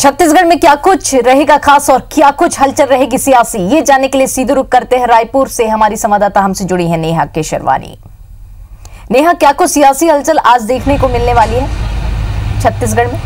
छत्तीसगढ़ में क्या कुछ रहेगा खास और क्या कुछ हलचल रहेगी सियासी, ये जानने के लिए सीधे रुख करते हैं रायपुर से। हमारी संवाददाता हमसे जुड़ी है नेहा केशरवानी। नेहा, क्या कुछ सियासी हलचल आज देखने को मिलने वाली है छत्तीसगढ़ में?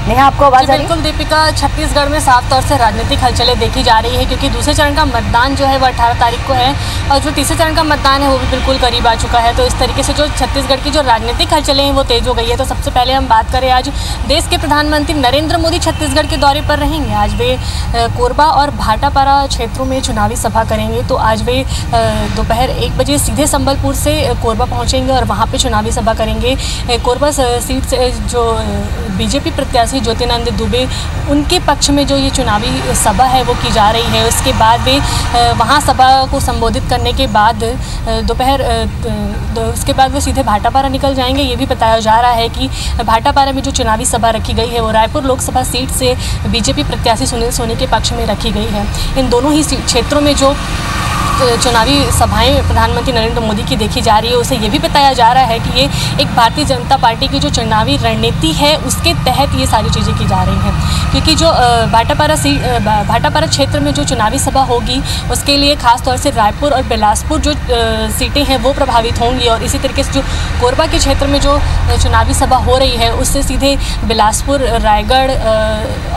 नेहा, आपको आवाज आ रही है? बिल्कुल दीपिका, छत्तीसगढ़ में साफ तौर से राजनीतिक हलचलें देखी जा रही है क्योंकि दूसरे चरण का मतदान जो है वो 18 तारीख को है और जो तीसरे चरण का मतदान है वो भी बिल्कुल करीब आ चुका है। तो इस तरीके से जो छत्तीसगढ़ की जो राजनीतिक हलचलें हैं वो तेज हो गई है। तो सबसे पहले हम बात करें, आज देश के प्रधानमंत्री नरेंद्र मोदी छत्तीसगढ़ के दौरे पर रहेंगे। आज वे कोरबा और भाटापारा क्षेत्रों में चुनावी सभा करेंगे। तो आज वे दोपहर 1 बजे सीधे संबलपुर से कोरबा पहुँचेंगे और वहाँ पर चुनावी सभा करेंगे। कोरबा सीट से जो बीजेपी प्रत्याशी ज्योतिरादित्य दुबे, उनके पक्ष में जो ये चुनावी सभा है वो की जा रही है। उसके बाद वे वहाँ सभा को संबोधित करने के बाद दोपहर उसके बाद वो सीधे भाटापारा निकल जाएंगे। ये भी बताया जा रहा है कि भाटापारा में जो चुनावी सभा रखी गई है वो रायपुर लोकसभा सीट से बीजेपी प्रत्याशी सुनील सोनी के पक्ष में रखी गई है। इन दोनों ही क्षेत्रों में जो चुनावी सभाएं प्रधानमंत्री नरेंद्र मोदी की देखी जा रही है, उसे ये भी बताया जा रहा है कि ये एक भारतीय जनता पार्टी की जो चुनावी रणनीति है उसके तहत ये सारी चीज़ें की जा रही हैं। क्योंकि जो भाटापारा क्षेत्र में जो चुनावी सभा होगी उसके लिए खास तौर से रायपुर और बिलासपुर जो सीटें हैं वो प्रभावित होंगी और इसी तरीके से जो कोरबा के क्षेत्र में जो चुनावी सभा हो रही है उससे सीधे बिलासपुर, रायगढ़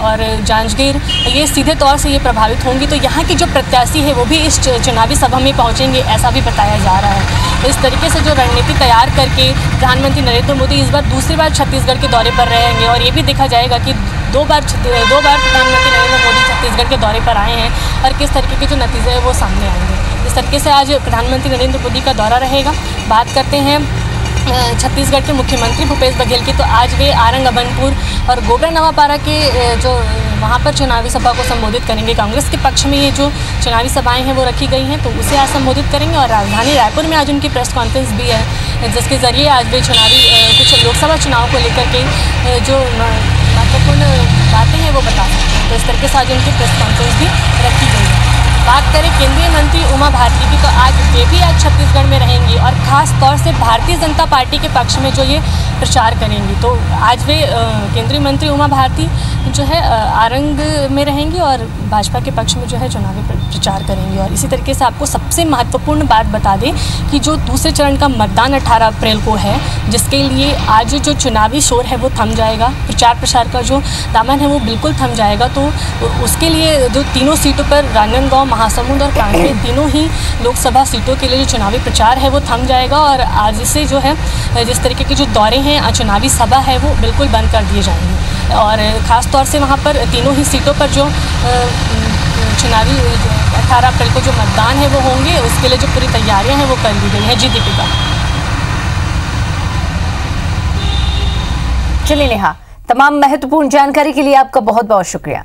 और जांजगीर ये सीधे तौर से ये प्रभावित होंगी। तो यहाँ की जो प्रत्याशी है वो भी इस चुनावी सभा में पहुंचेंगे, ऐसा भी बताया जा रहा है। तो इस तरीके से जो रणनीति तैयार करके प्रधानमंत्री नरेंद्र मोदी इस बार दूसरी बार छत्तीसगढ़ के दौरे पर रहेंगे और ये भी देखा जाएगा कि दो बार प्रधानमंत्री नरेंद्र मोदी छत्तीसगढ़ के दौरे पर आए हैं और किस तरीके के जो नतीजे हैं वो सामने आएंगे। इस तरीके से आज प्रधानमंत्री नरेंद्र मोदी का दौरा रहेगा। बात करते हैं छत्तीसगढ़ के मुख्यमंत्री भूपेश बघेल की, तो आज वे आरंग अबनपुर और गोबरा नवापारा के जो वहाँ पर चुनावी सभा को संबोधित करेंगे। कांग्रेस के पक्ष में ये जो चुनावी सभाएं हैं वो रखी गई हैं तो उसे आज संबोधित करेंगे। और राजधानी रायपुर में आज उनकी प्रेस कॉन्फ्रेंस भी है जिसके ज़रिए आज वे चुनावी कुछ लोकसभा चुनाव को लेकर के जो महत्वपूर्ण बातें हैं वो बता सकते हैं। तो इस तरीके से आज उनकी प्रेस कॉन्फ्रेंस भी रखी गई है। बात करें केंद्रीय मंत्री उमा भारती की, तो आज वे भी आज छत्तीसगढ़ में रहेंगी और ख़ास तौर से भारतीय जनता पार्टी के पक्ष में जो ये प्रचार करेंगी। तो आज वे केंद्रीय मंत्री उमा भारती जो है आरंग में रहेंगी और भाजपा के पक्ष में जो है चुनावी प्रचार करेंगी। और इसी तरीके से आपको सबसे महत्वपूर्ण बात बता दें कि जो दूसरे चरण का मतदान 18 अप्रैल को है, जिसके लिए आज जो चुनावी शोर है वो थम जाएगा, प्रचार प्रसार का जो दामन है वो बिल्कुल थम जाएगा। तो उसके लिए जो तीनों सीटों पर राजनांदगांव, महासमुंद और कांकेर, तीनों ही लोकसभा सीटों के लिए जो चुनावी प्रचार है वो थम जाएगा और आज से जो है जिस तरीके के जो दौरे हैं, चुनावी सभा है वो बिल्कुल बंद कर दिए जाएंगे। और ख़ास तौर से वहाँ पर तीनों ही सीटों पर जो चुनावी 18 अप्रैल को जो मतदान है वो होंगे, उसके लिए जो पूरी तैयारियां हैं वो कर ली गई हैं। जी दीपिका। चलिए नेहा, तमाम महत्वपूर्ण जानकारी के लिए आपका बहुत बहुत शुक्रिया।